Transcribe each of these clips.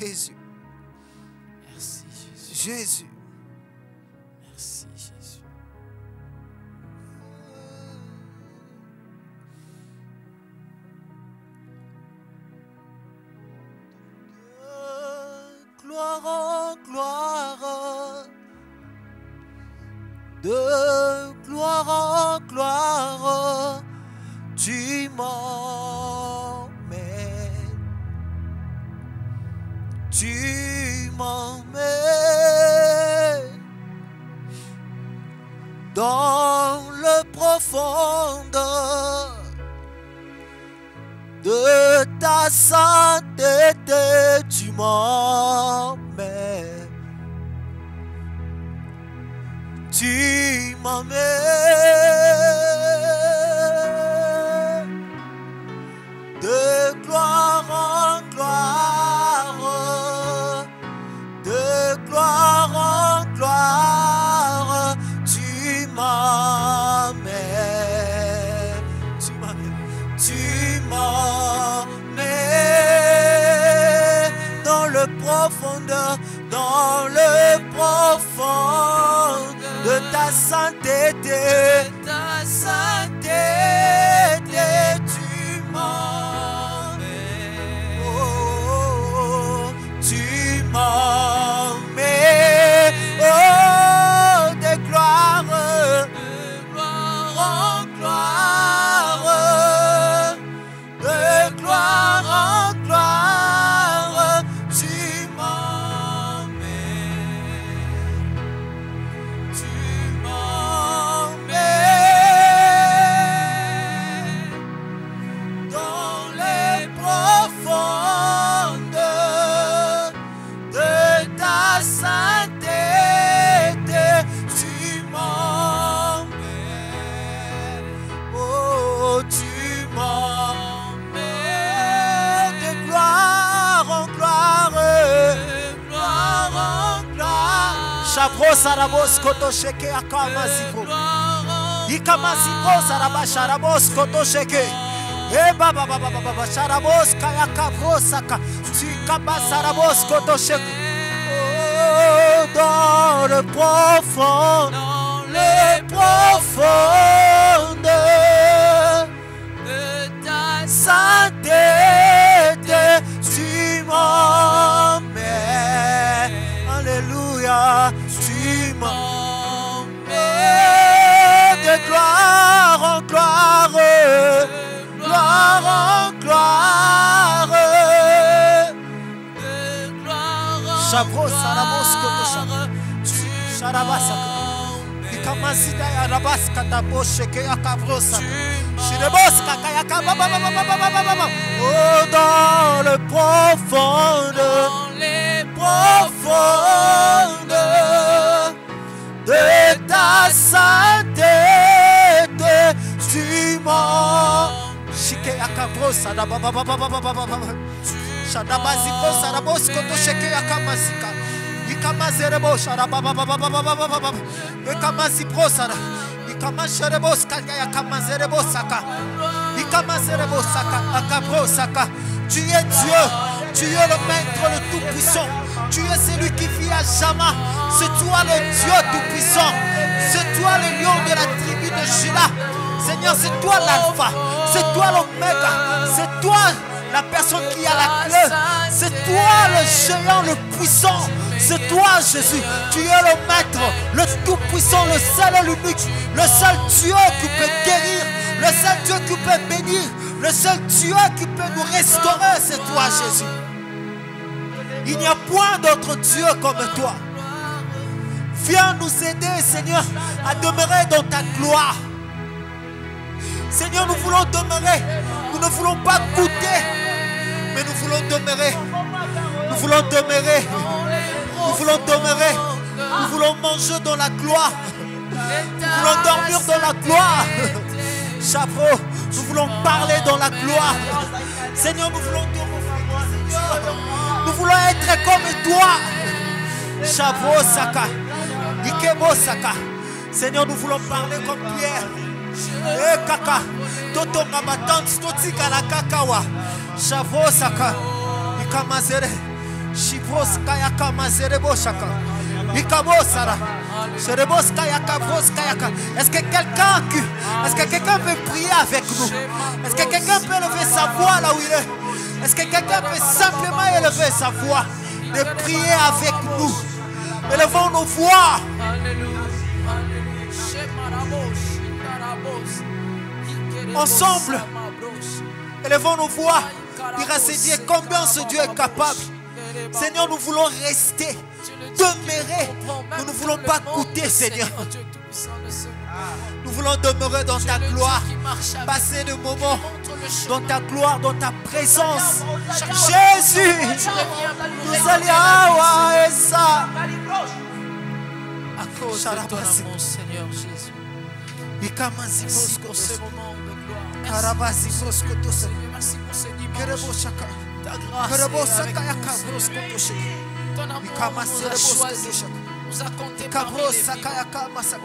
Jésus. Merci Jésus. Jésus. Merci Jésus. Gloire en gloire, de gloire en gloire, tu m'emmènes, tu m'emmènes dans le profondeur de ta sainteté, tu m'emmènes, tu m'emmènes de gloire en gloire, de gloire en gloire, tu m'emmènes, tu m'emmènes, tu m'emmènes dans le profondeur, dans le profond de ta sainteté, ta sainteté, tu m'emmènes, oh, tu m'emmènes, oh, de gloire en gloire, de gloire en gloire, tu m'emmènes, tu m'emmènes dans les profondeurs de ta sainteté, tu m'emmènes, oh, tu m'emmènes de gloire en gloire, gloire en gloire. Chabro sarabos koto sheke akamaziko, ikamaziko sarabasharabos koto sheke. Eh baba baba baba sarabos kaya kavrosaka, tikabasarabos koto sheke. Oh, dans le profond, de ta sainteté, tu m'emmènes, alléluia, tu m'emmènes de gloire en gloire, gloire en gloire, Chavro sarabos koto sharabasaka, ikamazida ya rabaska tabosheke akavrosa, shireboska kayaka baba baba baba baba. Oh, dans le profond, les profondes de ta sainteté, tu m'emmènes. Shike akavrosa da baba baba baba baba. Shadabaziko sarabos koto sheke akamazika. Ikamazerebo sharababa baba baba baba. Ikamazipro sara. Ikamasherebos kaya akamazerebo saka. Ikamazerebo saka akabro saka. Tu es Dieu, tu es le maître, le tout-puissant. Tu es celui qui vit à jamais. C'est toi le Dieu tout-puissant. C'est toi le lion de la tribu de Juda. Seigneur, c'est toi l'alpha, c'est toi l'oméga, c'est toi la personne qui a la clé, c'est toi le géant, le puissant, c'est toi Jésus. Tu es le maître, le tout-puissant, le seul et l'unique, le seul Dieu qui peut guérir, le seul Dieu qui peut bénir, le seul Dieu qui peut nous restaurer, c'est toi Jésus. Il n'y a point d'autre Dieu comme toi. Viens nous aider, Seigneur, à demeurer dans ta gloire. Seigneur, nous voulons demeurer. Nous ne voulons pas goûter, mais nous voulons demeurer. Nous voulons demeurer. Nous voulons demeurer. Nous voulons manger dans la gloire. Nous voulons dormir dans la gloire. Chavro, nous voulons parler dans la gloire. Seigneur, nous voulons te revoir. Nous voulons être comme toi. Chavro Saka. Ikebo Saka. Seigneur, nous voulons parler comme Pierre. Eh kaka, toto ngamatans totika la kakawa, chavo saka, ikamazere, Shibros kayaka mazerebo shaka. Ikabosara. Serebos kayaka bros kayaka. Est-ce que quelqu'un peut prier avec nous? Est-ce que quelqu'un peut élever sa voix là où il est? Est-ce que quelqu'un peut simplement élever sa voix de prier avec nous? Élevons nos voix. Ensemble, élevons nos voix. Dire à ce Dieu combien ce Dieu est capable. Seigneur, nous voulons rester, demeurer. Nous ne voulons pas goûter, Seigneur. Nous voulons demeurer dans ta gloire, passer des moments dans ta gloire, dans ta présence. Jésus, nous allons et ça. Accorde-toi mon Seigneur Jésus. Merci pour ce moment de gloire. Merci pour ce dimanche. Ta grâce est avec nous, Seigneur. Ton amour nous a choisis. Nous a compté parmi les vivants.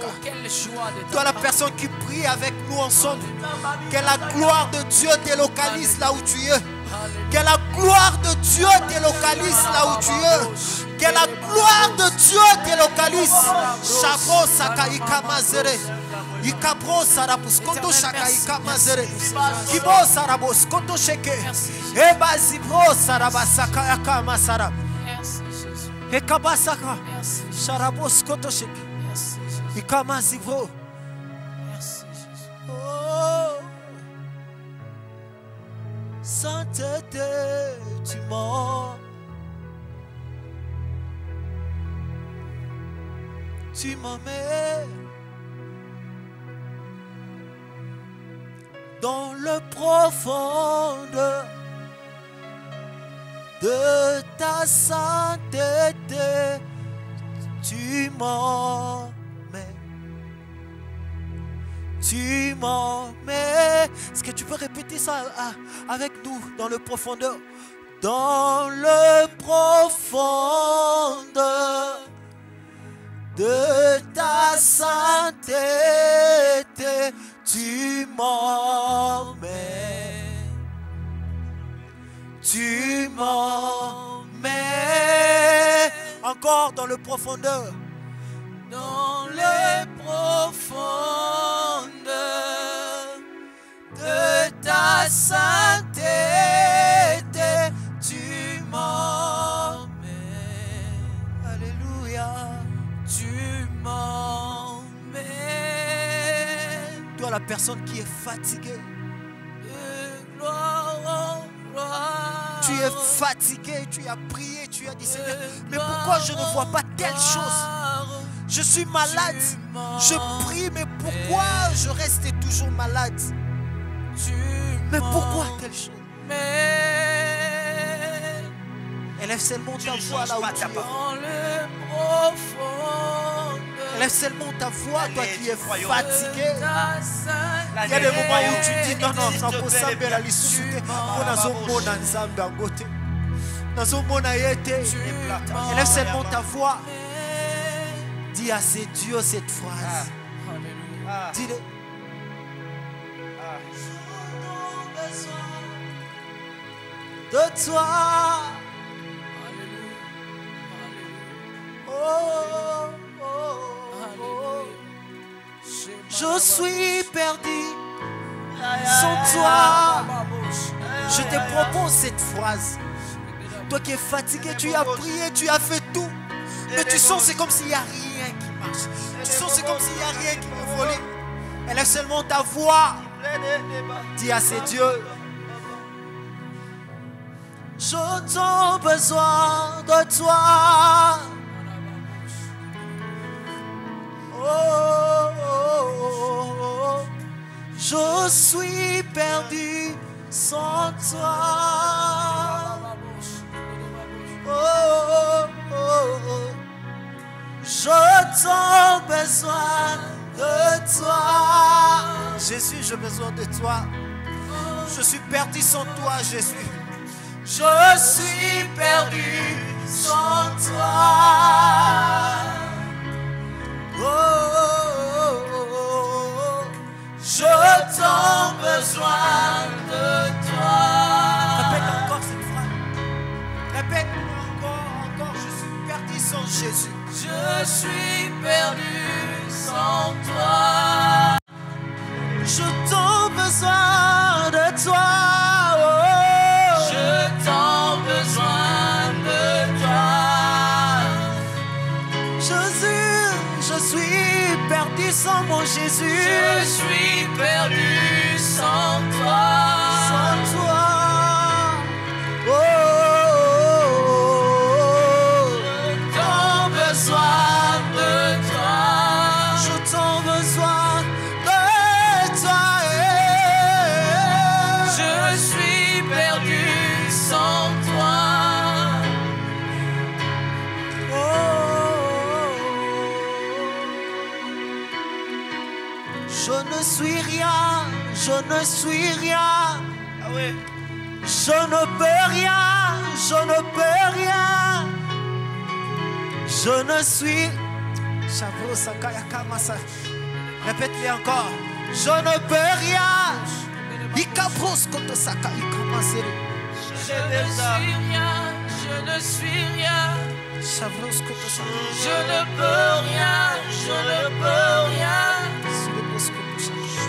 Oh, quelle joie de Toi, la personne qui prie avec nous ensemble, que la gloire de Dieu délocalise là où tu es. Que la gloire de Dieu délocalise là où tu es. Que la gloire de Dieu délocalise. Chabro sakaika mazere. Ikabro sarabus koto shakaika mazere. Kibo sarabus koto sheke. Eba zibro sarabasaka yaka masara. Merci Jésus. Ekabasaka. Merci. Sharabus koto sheke. Merci Jésus. Ikama zibro. Merci Jésus. Oh, sainteté, tu m'as. Tu m'as mis dans le profondeur de ta sainteté. Tu m'as mis. Tu m'en mets. Est-ce que tu peux répéter ça avec nous dans le profondeur? Dans le profondeur de ta sainteté, tu m'en mets. Tu m'en mets. Encore dans le profondeur. Dans les profondeurs de ta sainteté, tu m'en mets. Alléluia. Tu m'en mets. Toi, la personne qui est fatiguée, de gloire en gloire. Tu es fatigué, tu as prié, tu as dit Seigneur, mais pourquoi je ne vois pas telle chose? Je suis malade, je prie, mais pourquoi je reste toujours malade? Mais pourquoi telle chose? Élève seulement ta voix là où tu es. Élève seulement ta voix, toi qui es fatigué. Il y a des moments où tu dis non, non, ça peut sembler la lisusu. Élève seulement ta voix. Dis à ces dieux cette phrase. Dis-le. De toi. Oh, oh, oh. Je suis perdu sans toi. Je te propose cette phrase. Toi qui es fatigué, tu as prié, tu as fait tout. Mais tu sens c'est comme s'il n'y a rien qui marche. Tu sens c'est comme s'il n'y a rien qui évolue. Élève seulement ta voix. Dis à ces dieux. J'entends besoin de toi. Oh, oh, oh, oh. Je suis perdu sans toi. Oh, oh, oh, oh. J'entends besoin de toi. Jésus, j'ai besoin de toi. Je suis perdu sans toi, Jésus. Je suis perdu sans toi. Oh, oh, oh, oh. Je t'en besoin de toi. Répète encore cette phrase. Répète encore. sans Jésus. Je suis perdu sans toi. Je t'en besoin de toi. Je t'en besoin de toi. Jésus, je suis perdu sans mon Jésus. Je suis perdu sans toi. Sans toi. Je t'en besoin de toi. Je t'en besoin de toi. Je suis perdu sans toi. Je ne suis rien, je ne suis rien. Ah oui. Je ne peux rien, je ne peux rien. Je ne suis. Chavro Sakaya Kamasa. Répète-le encore. Je ne peux rien. Ikapros Koto Saka Ikamasere. Je ne suis rien, je ne suis rien. Chavros Koto Saka. Je ne peux rien, je ne peux rien.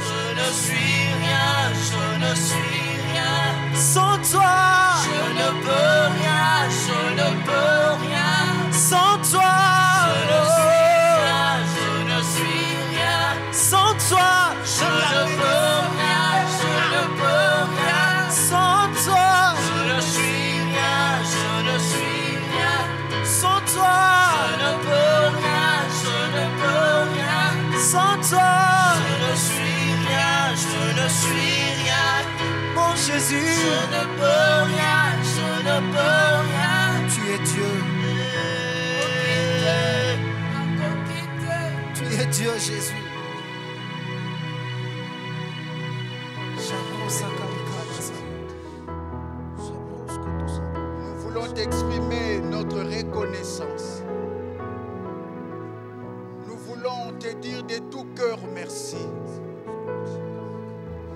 Je ne suis rien, je ne suis rien. Sans toi, je ne peux rien, je ne peux rien. Sans toi, je ne suis rien, je ne suis rien. Sans toi, je ne peux rien, je ne peux rien. Sans toi, je ne suis rien, je ne suis rien. Sans toi, je ne peux rien, je ne peux rien. Sans toi, je ne suis rien, je ne suis rien. Mon Jésus, je ne peux rien, je ne peux rien. Tu es Dieu. Tu es Dieu, Jésus. Nous voulons t'exprimer notre reconnaissance. Nous voulons te dire de tout cœur merci.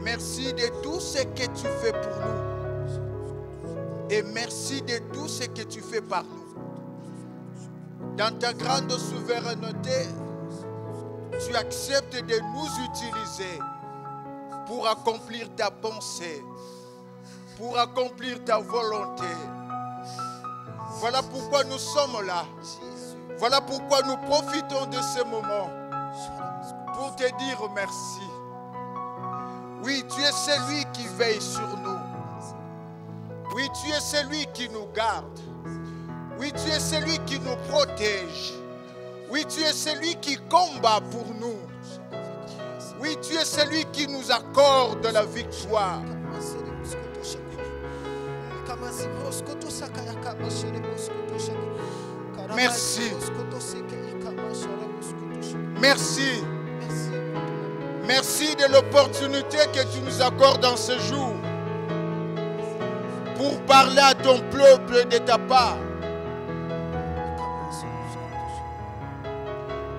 Merci de tout ce que tu fais pour nous. Et merci de tout ce que tu fais par nous. Dans ta grande souveraineté, tu acceptes de nous utiliser pour accomplir ta pensée, pour accomplir ta volonté. Voilà pourquoi nous sommes là. Voilà pourquoi nous profitons de ce moment pour te dire merci. Oui, tu es celui qui veille sur nous. Oui, tu es celui qui nous garde. Oui, tu es celui qui nous protège. Oui, tu es celui qui combat pour nous. Oui, tu es celui qui nous accorde la victoire. Merci. Merci. Merci de l'opportunité que tu nous accordes dans ce jour pour parler à ton peuple de ta part.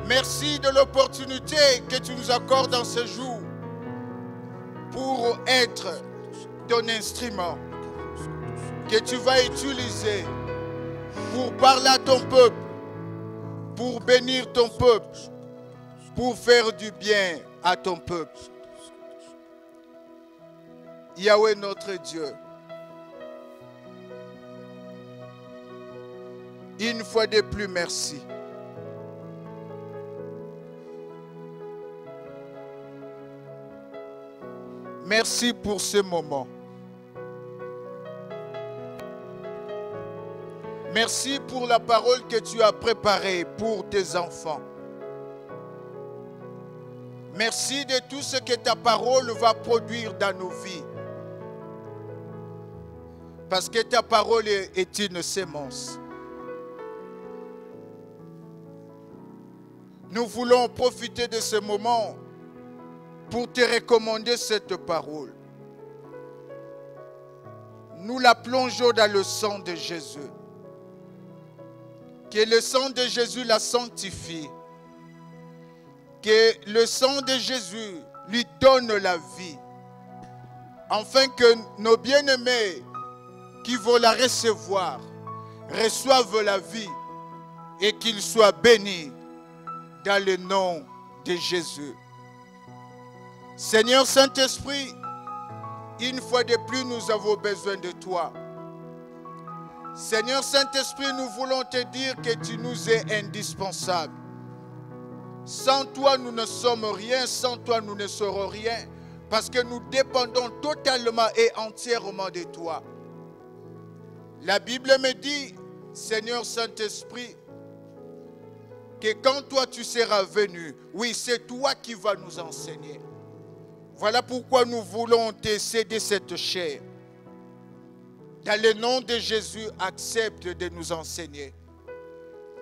Merci de l'opportunité que tu nous accordes dans ce jour pour être ton instrument que tu vas utiliser pour parler à ton peuple, pour bénir ton peuple, pour faire du bien à ton peuple. Yahweh notre Dieu, une fois de plus, merci. Merci pour ce moment. Merci pour la parole que tu as préparée pour tes enfants. Merci de tout ce que ta parole va produire dans nos vies. Parce que ta parole est une sémence. Nous voulons profiter de ce moment pour te recommander cette parole. Nous la plongeons dans le sang de Jésus. Que le sang de Jésus la sanctifie. Que le sang de Jésus lui donne la vie. Afin que nos bien-aimés qui vont la recevoir reçoivent la vie et qu'il soit béni dans le nom de Jésus. Seigneur Saint-Esprit, une fois de plus, nous avons besoin de toi. Seigneur Saint-Esprit, nous voulons te dire que tu nous es indispensable. Sans toi, nous ne sommes rien. Sans toi, nous ne serons rien. Parce que nous dépendons totalement et entièrement de toi. La Bible me dit, Seigneur Saint-Esprit, que quand toi tu seras venu, oui, c'est toi qui vas nous enseigner. Voilà pourquoi nous voulons te céder cette chair. Dans le nom de Jésus, accepte de nous enseigner.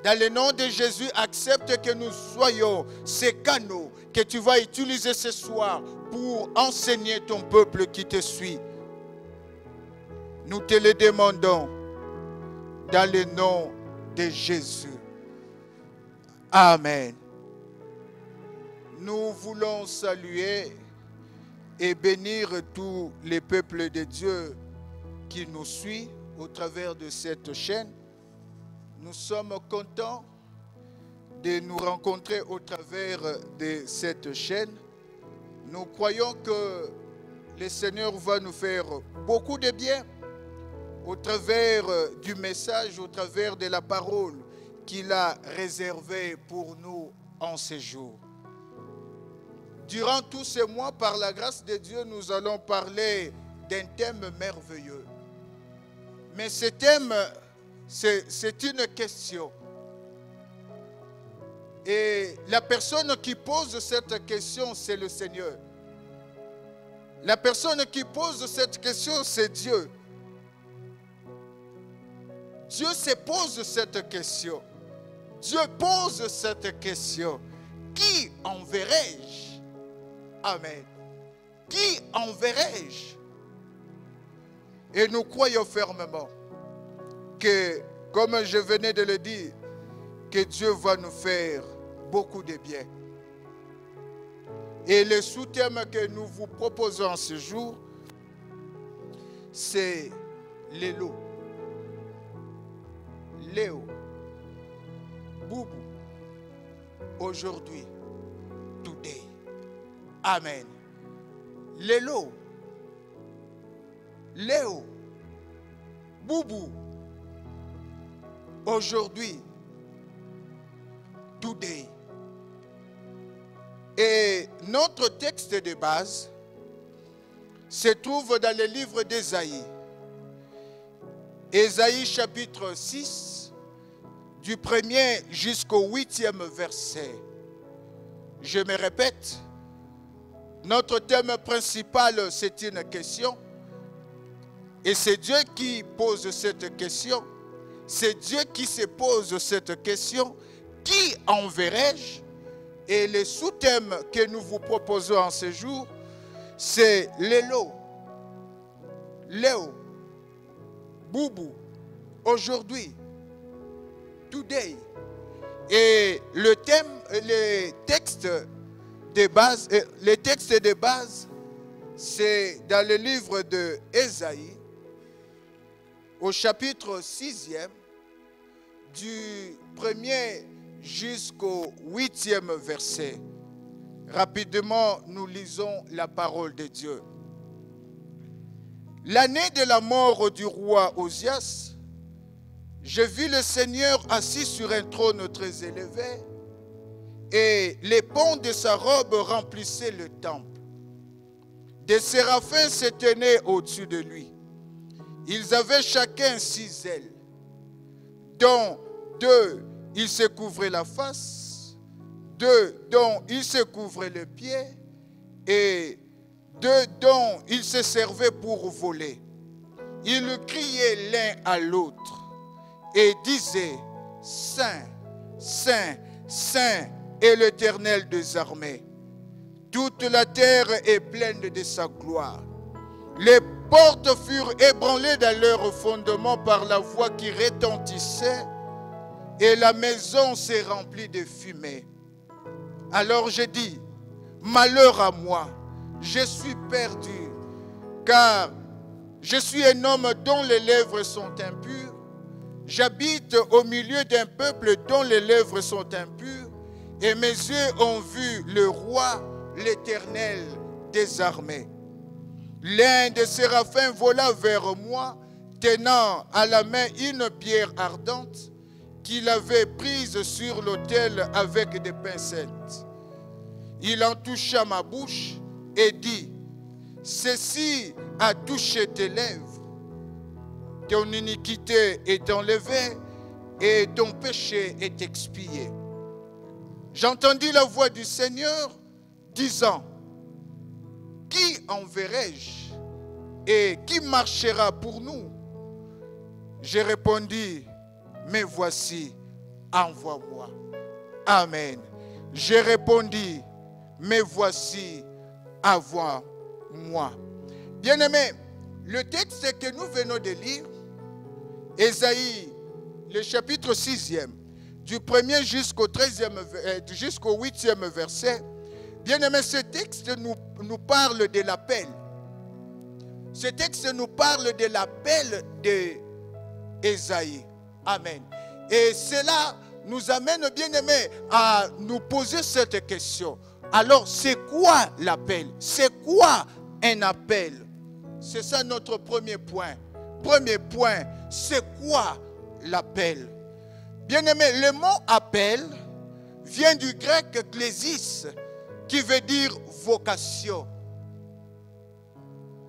Dans le nom de Jésus, accepte que nous soyons ces canaux que tu vas utiliser ce soir pour enseigner ton peuple qui te suit. Nous te le demandons dans le nom de Jésus. Amen. Nous voulons saluer et bénir tous les peuples de Dieu qui nous suivent au travers de cette chaîne. Nous sommes contents de nous rencontrer au travers de cette chaîne. Nous croyons que le Seigneur va nous faire beaucoup de bien au travers du message, au travers de la parole qu'il a réservée pour nous en ce jour. Durant tous ces mois, par la grâce de Dieu, nous allons parler d'un thème merveilleux. Mais ce thème, c'est une question. Et la personne qui pose cette question, c'est le Seigneur. La personne qui pose cette question, c'est Dieu. Dieu se pose cette question. Dieu pose cette question. Qui enverrai-je? Amen. Qui enverrai-je? Et nous croyons fermement que, comme je venais de le dire, que Dieu va nous faire beaucoup de bien. Et le sous-thème que nous vous proposons ce jour, c'est Lélo. Léo. Boubou. Aujourd'hui. Today. Amen. Lélo. Léo. Boubou. Aujourd'hui. Today. Et notre texte de base se trouve dans le livre d'Ésaïe. Ésaïe chapitre 6, du 1er jusqu'au 8e verset. Je me répète, notre thème principal, c'est une question. Et c'est Dieu qui pose cette question. C'est Dieu qui se pose cette question. Qui enverrai-je? Et le sous-thème que nous vous proposons en ce jour, c'est Lélo. Léo. Boubou. Aujourd'hui. Today. Et le thème, les textes de base, c'est dans le livre de Ésaïe, au chapitre 6e, du 1er jusqu'au 8e verset. Rapidement, nous lisons la parole de Dieu. L'année de la mort du roi Osias, je vis le Seigneur assis sur un trône très élevé, et les pans de sa robe remplissaient le temple. Des séraphins se tenaient au-dessus de lui. Ils avaient chacun 6 ailes, dont 2 ils se couvraient la face, 2 dont ils se couvraient les pieds, et 2 dont ils se servaient pour voler. Ils criaient l'un à l'autre et disaient, Saint, Saint, Saint est l'Éternel des armées. Toute la terre est pleine de sa gloire. Les portes furent ébranlées dans leur fondement par la voix qui retentissait, et la maison s'est remplie de fumée. Alors j'ai dit, malheur à moi, je suis perdu, car je suis un homme dont les lèvres sont impures, J'habite au milieu d'un peuple dont les lèvres sont impures, et mes yeux ont vu le roi, l'Éternel des armées. L'un des séraphins vola vers moi, tenant à la main une pierre ardente qu'il avait prise sur l'autel avec des pincettes. Il en toucha ma bouche et dit, « Ceci a touché tes lèvres. Ton iniquité est enlevée et ton péché est expié. » J'entendis la voix du Seigneur disant, « Qui enverrai-je et qui marchera pour nous ?» J'ai répondu, « Mais voici, envoie-moi. » Amen. J'ai répondu, « Mais voici, envoie-moi. » Bien-aimés, le texte que nous venons de lire, Ésaïe, le chapitre 6e, du 1er jusqu'au 8e verset, bien-aimés, ce texte nous parle de l'appel. Ce texte nous parle de l'appel d'Ésaïe. Amen. Et cela nous amène, bien-aimés, à nous poser cette question. Alors, c'est quoi l'appel? C'est quoi un appel? C'est ça notre premier point. Premier point, c'est quoi l'appel? Bien-aimé, le mot appel vient du grec klésis, qui veut dire vocation.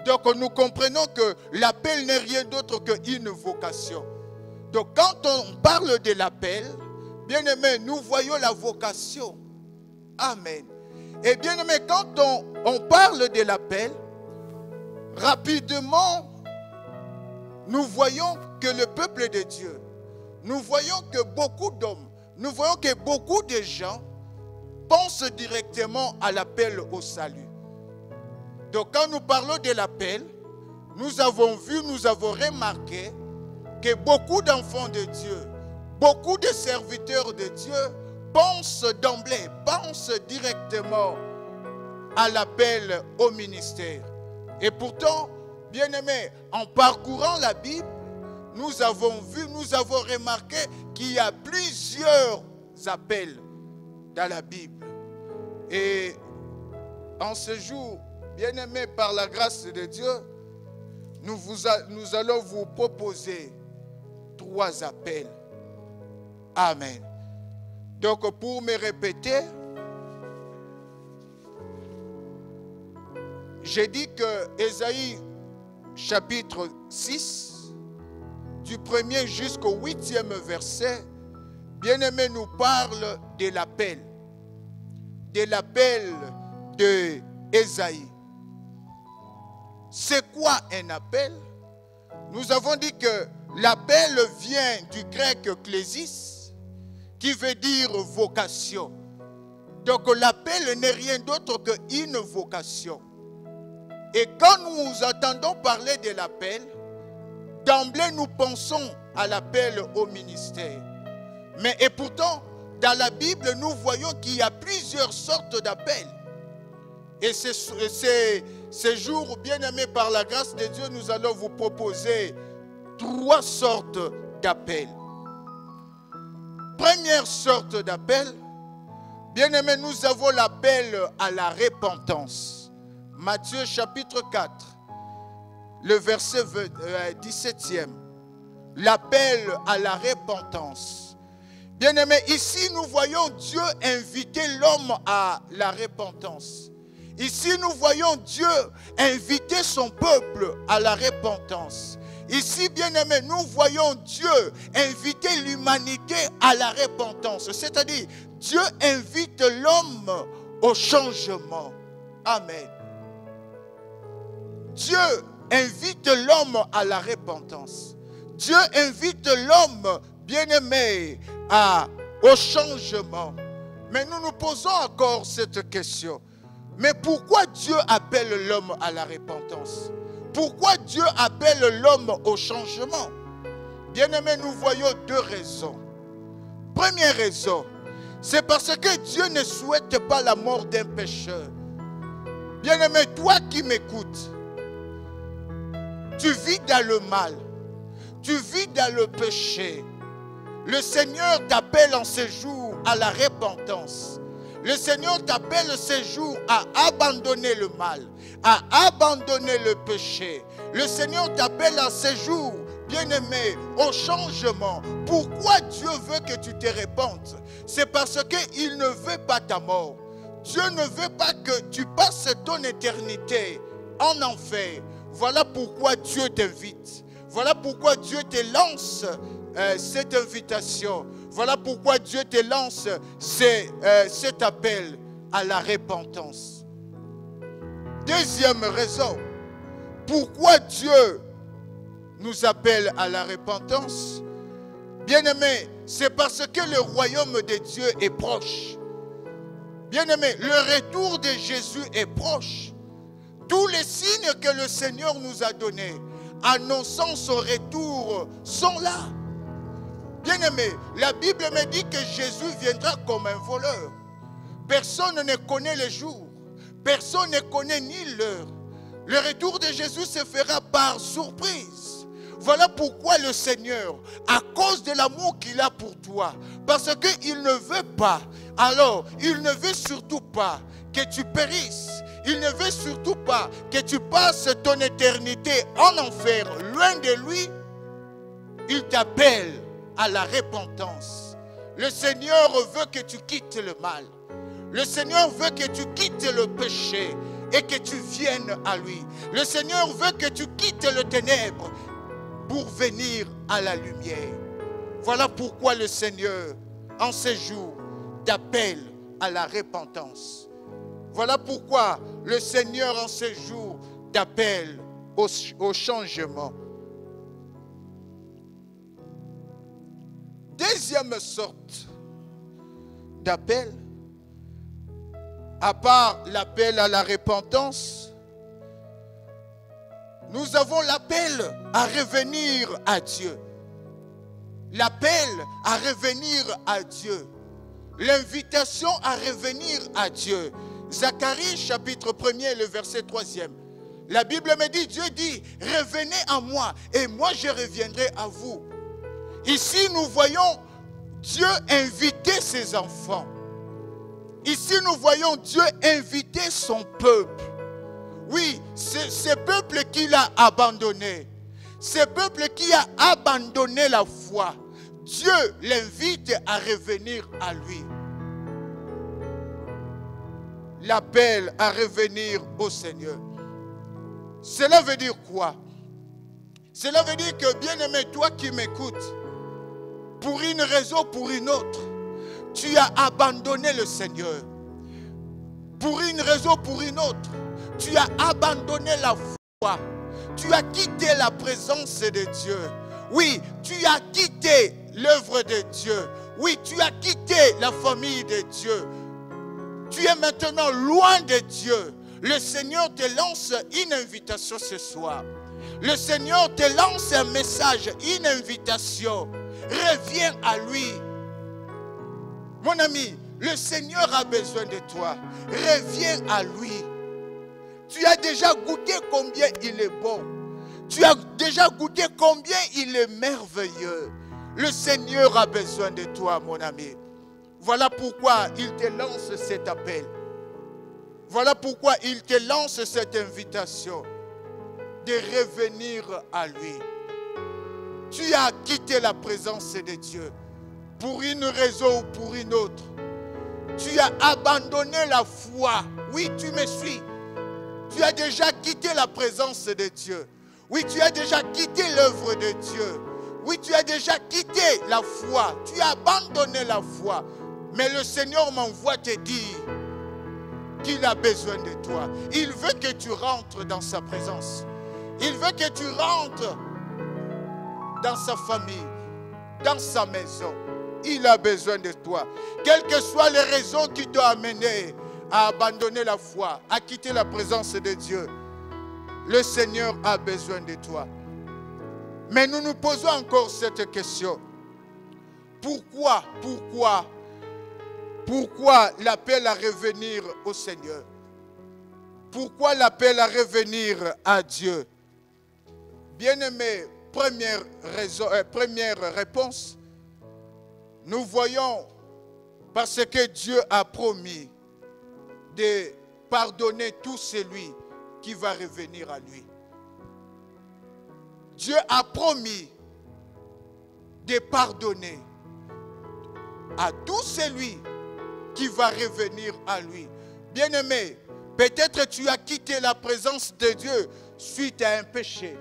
Donc nous comprenons que l'appel n'est rien d'autre qu'une vocation. Donc quand on parle de l'appel, bien-aimé, nous voyons la vocation. Amen. Et bien-aimé, quand on parle de l'appel, rapidement, nous voyons que le peuple de Dieu, nous voyons que beaucoup d'hommes, nous voyons que beaucoup de gens pensent directement à l'appel au salut. Donc quand nous parlons de l'appel, nous avons vu, nous avons remarqué que beaucoup d'enfants de Dieu, beaucoup de serviteurs de Dieu pensent d'emblée, pensent directement à l'appel au ministère. Et pourtant, bien-aimés, en parcourant la Bible, nous avons vu, nous avons remarqué qu'il y a plusieurs appels dans la Bible. Et en ce jour, bien-aimés, par la grâce de Dieu, nous allons vous proposer 3 appels. Amen. Donc, pour me répéter, j'ai dit que Ésaïe chapitre 6, du 1er jusqu'au 8e verset, bien-aimé, nous parle de l'appel de Ésaïe. C'est quoi un appel? Nous avons dit que l'appel vient du grec klésis, qui veut dire vocation. Donc l'appel n'est rien d'autre qu'une vocation. Et quand nous entendons parler de l'appel, d'emblée nous pensons à l'appel au ministère. Mais et pourtant, dans la Bible, nous voyons qu'il y a plusieurs sortes d'appels. Et ces jours, bien-aimés, par la grâce de Dieu, nous allons vous proposer 3 sortes d'appels. Première sorte d'appel, bien-aimés, nous avons l'appel à la repentance. Matthieu chapitre 4, le verset 17e. L'appel à la repentance. Bien-aimés, ici nous voyons Dieu inviter l'homme à la repentance. Ici nous voyons Dieu inviter son peuple à la repentance. Ici, bien-aimés, nous voyons Dieu inviter l'humanité à la repentance. C'est-à-dire, Dieu invite l'homme au changement. Amen. Dieu invite l'homme à la repentance. Dieu invite l'homme, bien-aimé, au changement. Mais nous nous posons encore cette question. Mais pourquoi Dieu appelle l'homme à la repentance? Pourquoi Dieu appelle l'homme au changement? Bien-aimés, nous voyons 2 raisons. Première raison, c'est parce que Dieu ne souhaite pas la mort d'un pécheur. Bien-aimé, toi qui m'écoutes, tu vis dans le mal. tu vis dans le péché, le Seigneur t'appelle en ce jour à la repentance. Le Seigneur t'appelle ce jour à abandonner le mal, à abandonner le péché. Le Seigneur t'appelle en ce jour, bien-aimé, au changement. Pourquoi Dieu veut que tu te repentes? C'est parce qu'il ne veut pas ta mort. Dieu ne veut pas que tu passes ton éternité en enfer. Voilà pourquoi Dieu t'invite. Voilà pourquoi Dieu te lance cette invitation. Voilà pourquoi Dieu te lance cet appel à la repentance. Deuxième raison, pourquoi Dieu nous appelle à la repentance? Bien-aimé, c'est parce que le royaume de Dieu est proche. Bien-aimé, le retour de Jésus est proche. Tous les signes que le Seigneur nous a donnés, annonçant son retour, sont là. Bien-aimé, la Bible me dit que Jésus viendra comme un voleur. Personne ne connaît le jour. Personne ne connaît ni l'heure. Le retour de Jésus se fera par surprise. Voilà pourquoi le Seigneur, à cause de l'amour qu'il a pour toi, parce qu'il ne veut pas, alors il ne veut surtout pas que tu périsses. Il ne veut surtout pas que tu passes ton éternité en enfer, loin de lui. Il t'appelle à la repentance. Le Seigneur veut que tu quittes le mal. Le Seigneur veut que tu quittes le péché et que tu viennes à lui. Le Seigneur veut que tu quittes le ténèbre pour venir à la lumière. Voilà pourquoi le Seigneur, en ce jour, t'appelle à la repentance. Voilà pourquoi le Seigneur, en ce jour, t'appelle au changement. Deuxième sorte d'appel, à part l'appel à la repentance, nous avons l'appel à revenir à Dieu. L'appel à revenir à Dieu. L'invitation à revenir à Dieu. Zacharie chapitre 1er, le verset 3e. La Bible me dit, Dieu dit, revenez à moi et moi je reviendrai à vous. Ici nous voyons Dieu inviter ses enfants. Ici nous voyons Dieu inviter son peuple. Oui, c'est ce peuple qu'il a abandonné. Ce peuple qui a abandonné la foi. Dieu l'invite à revenir à lui. L'appel à revenir au Seigneur. Cela veut dire quoi? Cela veut dire que, bien-aimé, toi qui m'écoutes, pour une raison ou pour une autre, tu as abandonné le Seigneur. Pour une raison ou pour une autre, tu as abandonné la foi. Tu as quitté la présence de Dieu. Oui, tu as quitté l'œuvre de Dieu. Oui, tu as quitté la famille de Dieu. Tu es maintenant loin de Dieu. Le Seigneur te lance une invitation ce soir. Le Seigneur te lance un message, une invitation. Reviens à lui. Mon ami, le Seigneur a besoin de toi. Reviens à lui. Tu as déjà goûté combien il est bon. Tu as déjà goûté combien il est merveilleux. Le Seigneur a besoin de toi, mon ami. Voilà pourquoi il te lance cet appel. Voilà pourquoi il te lance cette invitation de revenir à lui. Tu as quitté la présence de Dieu pour une raison ou pour une autre. Tu as abandonné la foi. Oui, tu me suis. Tu as déjà quitté la présence de Dieu. Oui, tu as déjà quitté l'œuvre de Dieu. Oui, tu as déjà quitté la foi. Tu as abandonné la foi. Mais le Seigneur m'envoie te dire qu'il a besoin de toi. Il veut que tu rentres dans sa présence. Il veut que tu rentres dans sa famille, dans sa maison. Il a besoin de toi. Quelles que soient les raisons qui t'ont amené à abandonner la foi, à quitter la présence de Dieu, le Seigneur a besoin de toi. Mais nous nous posons encore cette question. Pourquoi l'appel à revenir au Seigneur? Pourquoi l'appel à revenir à Dieu? Bien-aimé, première réponse, nous voyons parce que Dieu a promis de pardonner tout celui qui va revenir à lui. Dieu a promis de pardonner à tout celui qui va revenir à lui. Bien-aimé, peut-être tu as quitté la présence de Dieu suite à un péché.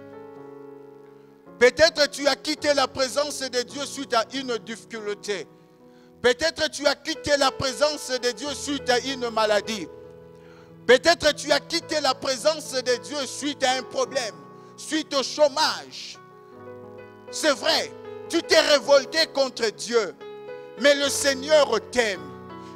Peut-être tu as quitté la présence de Dieu suite à une difficulté. Peut-être tu as quitté la présence de Dieu suite à une maladie. Peut-être tu as quitté la présence de Dieu suite à un problème, suite au chômage. C'est vrai, tu t'es révolté contre Dieu, mais le Seigneur t'aime.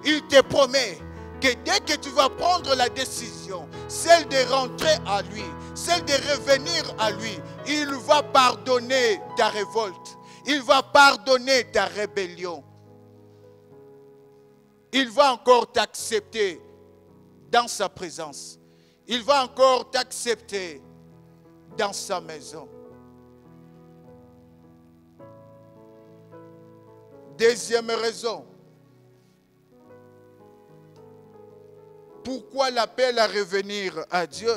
Il te promet que dès que tu vas prendre la décision, celle de rentrer à lui, celle de revenir à lui, il va pardonner ta révolte. Il va pardonner ta rébellion. Il va encore t'accepter dans sa présence. Il va encore t'accepter dans sa maison. Deuxième raison. Pourquoi l'appel à revenir à Dieu?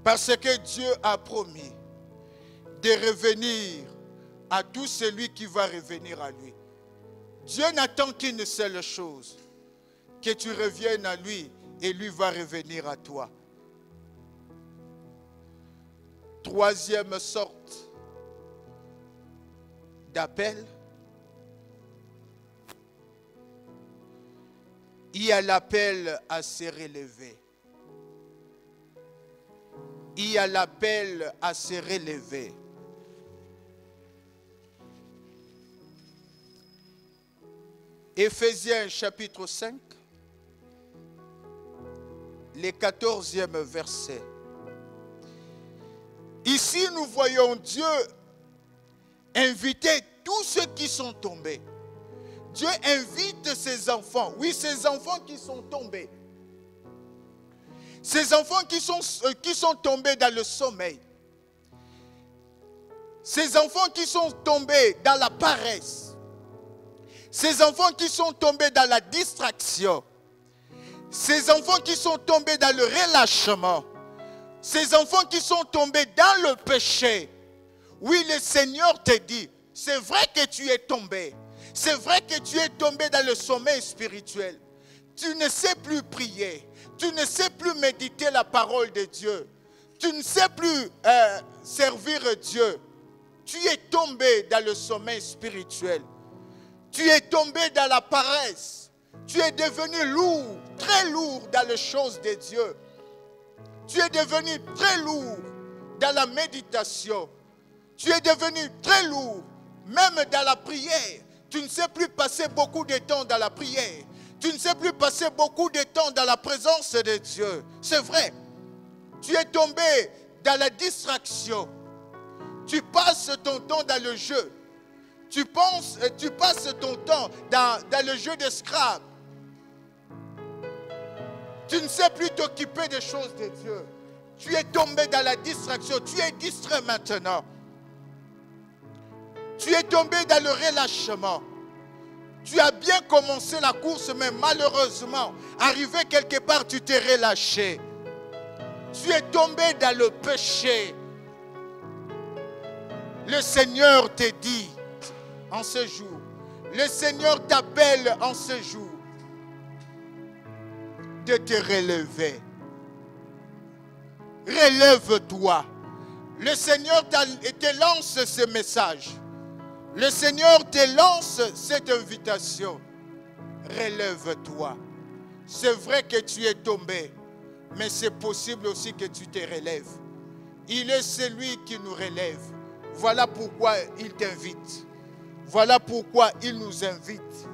Parce que Dieu a promis de revenir à tout celui qui va revenir à lui. Dieu n'attend qu'une seule chose, que tu reviennes à lui et lui va revenir à toi. Troisième sorte d'appel, il y a l'appel à se relever. Il y a l'appel à se relever. Éphésiens chapitre 5, le 14e verset. Ici, nous voyons Dieu inviter tous ceux qui sont tombés. Dieu invite ses enfants. Oui, ses enfants qui sont tombés. Ces enfants qui sont tombés dans le sommeil. Ces enfants qui sont tombés dans la paresse. Ces enfants qui sont tombés dans la distraction. Ces enfants qui sont tombés dans le relâchement. Ces enfants qui sont tombés dans le péché. Oui, le Seigneur te dit, c'est vrai que tu es tombé. C'est vrai que tu es tombé dans le sommeil spirituel. Tu ne sais plus prier. Tu ne sais plus méditer la parole de Dieu. Tu ne sais plus servir Dieu. Tu es tombé dans le sommeil spirituel. Tu es tombé dans la paresse. Tu es devenu lourd, très lourd dans les choses de Dieu. Tu es devenu très lourd dans la méditation. Tu es devenu très lourd, même dans la prière. Tu ne sais plus passer beaucoup de temps dans la prière. Tu ne sais plus passer beaucoup de temps dans la présence de Dieu. C'est vrai. Tu es tombé dans la distraction. Tu passes ton temps dans le jeu. Tu passes ton temps dans le jeu de Scrabble. Tu ne sais plus t'occuper des choses de Dieu. Tu es tombé dans la distraction. Tu es distrait maintenant. Tu es tombé dans le relâchement. Tu as bien commencé la course, mais malheureusement, arrivé quelque part, tu t'es relâché. Tu es tombé dans le péché. Le Seigneur te dit en ce jour, le Seigneur t'appelle en ce jour de te relever. Relève-toi. Le Seigneur te lance ce message. Le Seigneur te lance cette invitation. Relève-toi. C'est vrai que tu es tombé, mais c'est possible aussi que tu te relèves. Il est celui qui nous relève. Voilà pourquoi il t'invite. Voilà pourquoi il nous invite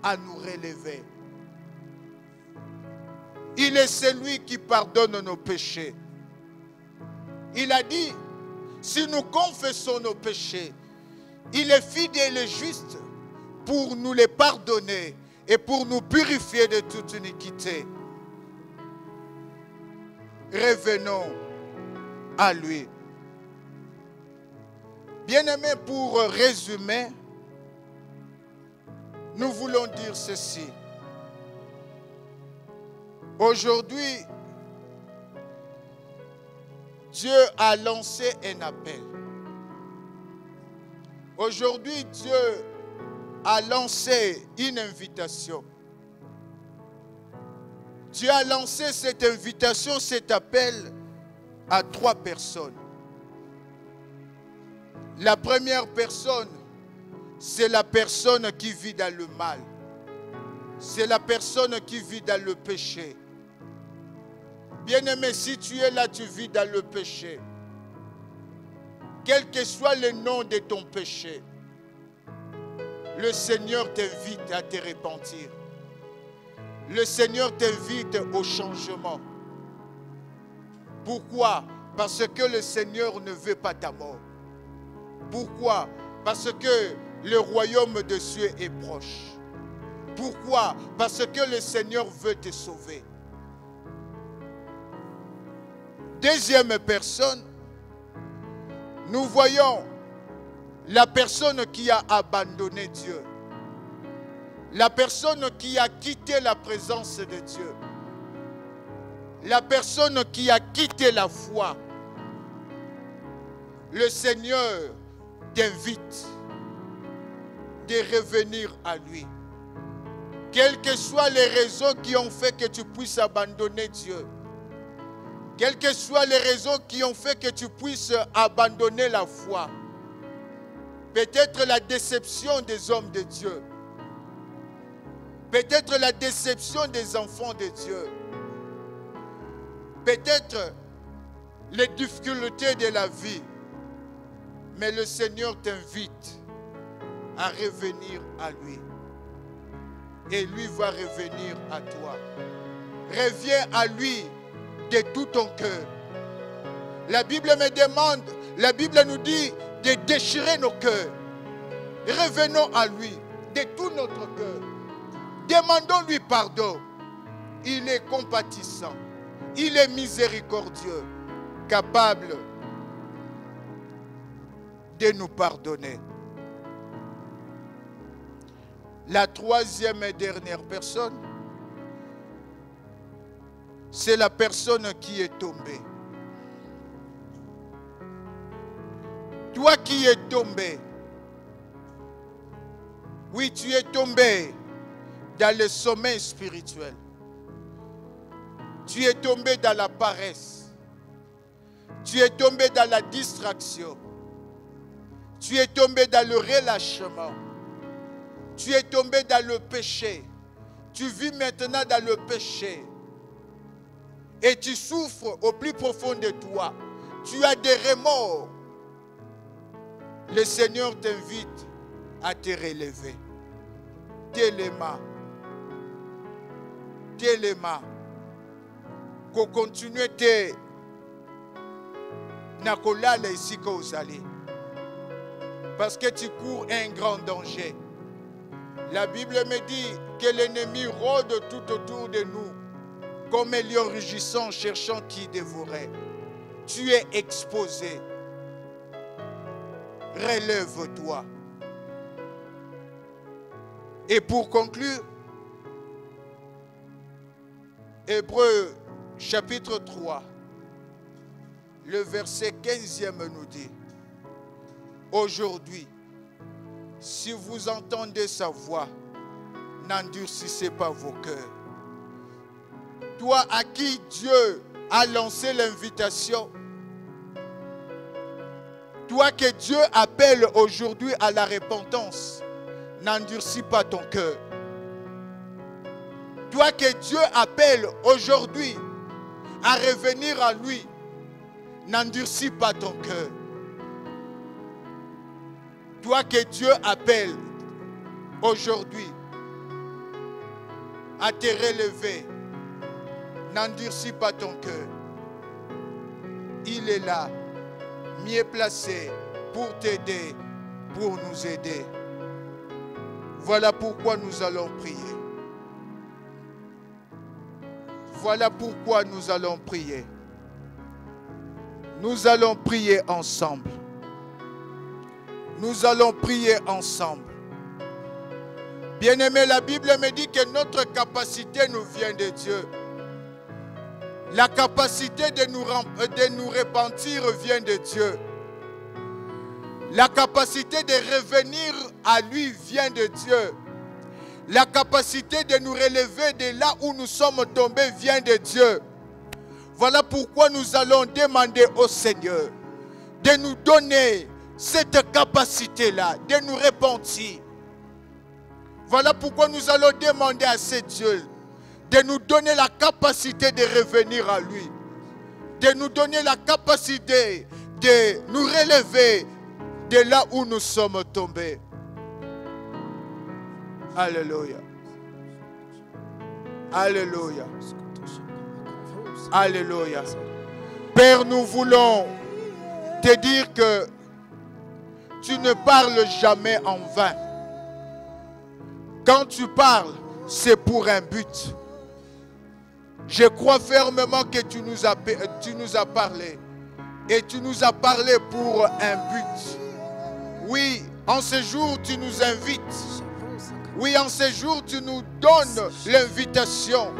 à nous relever. Il est celui qui pardonne nos péchés. Il a dit, si nous confessons nos péchés, il est fidèle et juste pour nous les pardonner et pour nous purifier de toute iniquité. revenons à lui. Bien-aimés, pour résumer, nous voulons dire ceci. Aujourd'hui, Dieu a lancé un appel. Aujourd'hui, Dieu a lancé une invitation. Dieu a lancé cette invitation, cet appel à 3 personnes. La première personne, c'est la personne qui vit dans le mal. C'est la personne qui vit dans le péché. Bien-aimé, si tu es là, tu vis dans le péché. Quel que soit le nom de ton péché, le Seigneur t'invite à te repentir. Le Seigneur t'invite au changement. Pourquoi? Parce que le Seigneur ne veut pas ta mort. Pourquoi? Parce que le royaume de Dieu est proche. Pourquoi? Parce que le Seigneur veut te sauver. Deuxième personne, nous voyons la personne qui a abandonné Dieu. La personne qui a quitté la présence de Dieu. La personne qui a quitté la foi. Le Seigneur t'invite de revenir à lui. Quelles que soient les raisons qui ont fait que tu puisses abandonner Dieu. Quelles que soient les raisons qui ont fait que tu puisses abandonner la foi. Peut-être la déception des hommes de Dieu. Peut-être la déception des enfants de Dieu. Peut-être les difficultés de la vie. Mais le Seigneur t'invite à revenir à lui. Et lui va revenir à toi. Reviens à lui de tout ton cœur. La Bible me demande, la Bible nous dit de déchirer nos cœurs. Revenons à lui de tout notre cœur. Demandons-lui pardon. Il est compatissant. Il est miséricordieux. Capable de nous pardonner. La troisième et dernière personne, c'est la personne qui est tombée. Toi qui es tombé, oui, tu es tombé dans le sommeil spirituel. Tu es tombé dans la paresse. Tu es tombé dans la distraction. Tu es tombé dans le relâchement. Tu es tombé dans le péché. Tu vis maintenant dans le péché. Et tu souffres au plus profond de toi. Tu as des remords. Le Seigneur t'invite à te relever. Téléma. Téléma. Qu'on continue te nakolala ici que vous allez. Parce que tu cours un grand danger. La Bible me dit que l'ennemi rôde tout autour de nous comme un lion rugissant cherchant qui dévorer. Tu es exposé. Relève-toi. Et pour conclure, Hébreux chapitre 3, le verset 15e nous dit: aujourd'hui, si vous entendez sa voix, n'endurcissez pas vos cœurs. Toi à qui Dieu a lancé l'invitation, toi que Dieu appelle aujourd'hui à la repentance, n'endurcis pas ton cœur. Toi que Dieu appelle aujourd'hui à revenir à lui, n'endurcis pas ton cœur. Toi que Dieu appelle aujourd'hui à te relever, n'endurcis pas ton cœur. Il est là, mieux placé pour t'aider, pour nous aider. Voilà pourquoi nous allons prier. Voilà pourquoi nous allons prier. Nous allons prier ensemble. Nous allons prier ensemble. Bien-aimé, la Bible me dit que notre capacité nous vient de Dieu. La capacité de nous repentir vient de Dieu. La capacité de revenir à lui vient de Dieu. La capacité de nous relever de là où nous sommes tombés vient de Dieu. Voilà pourquoi nous allons demander au Seigneur de nous donner cette capacité-là, de nous repentir. Voilà pourquoi nous allons demander à ce Dieu de nous donner la capacité de revenir à lui, de nous donner la capacité de nous relever de là où nous sommes tombés. Alléluia. Alléluia. Alléluia. Père, nous voulons te dire que tu ne parles jamais en vain. Quand tu parles, c'est pour un but. Je crois fermement que tu nous as parlé. Et tu nous as parlé pour un but. Oui, en ce jour, tu nous invites. Oui, en ce jour, tu nous donnes l'invitation.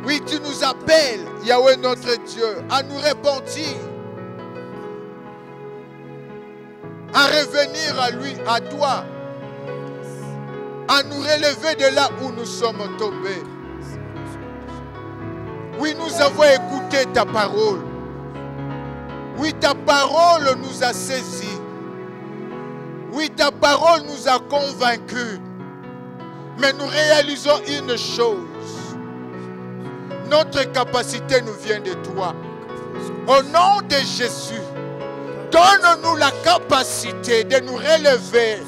Oui, tu nous appelles, Yahweh notre Dieu, à nous repentir. À revenir à lui, à toi. À nous relever de là où nous sommes tombés. Oui, nous avons écouté ta parole. Oui, ta parole nous a saisis. Oui, ta parole nous a convaincus. Mais nous réalisons une chose. Notre capacité nous vient de toi. Au nom de Jésus, donne-nous la capacité de nous relever.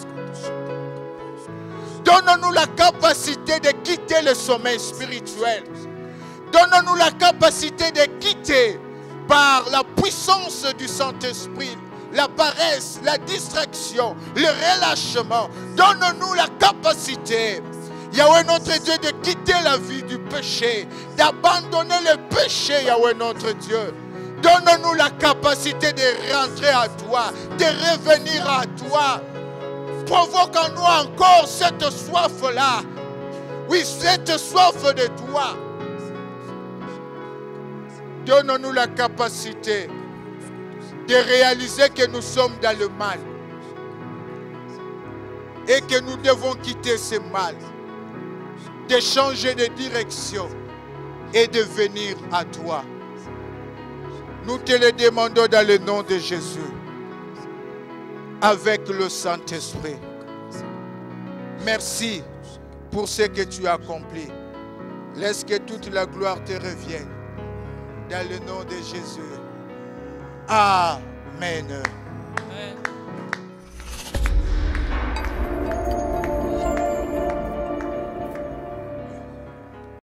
Donne-nous la capacité de quitter le sommeil spirituel. Donne-nous la capacité de quitter par la puissance du Saint-Esprit la paresse, la distraction, le relâchement. Donne-nous la capacité, Yahweh notre Dieu, de quitter la vie du péché, d'abandonner le péché, Yahweh notre Dieu. Donne-nous la capacité de rentrer à toi, de revenir à toi. Provoque en nous encore cette soif-là. Oui, cette soif de toi. Donne-nous la capacité de réaliser que nous sommes dans le mal et que nous devons quitter ce mal, de changer de direction et de venir à toi. Nous te le demandons dans le nom de Jésus, avec le Saint-Esprit. Merci pour ce que tu as accompli. Laisse que toute la gloire te revienne. Dans le nom de Jésus. Amen.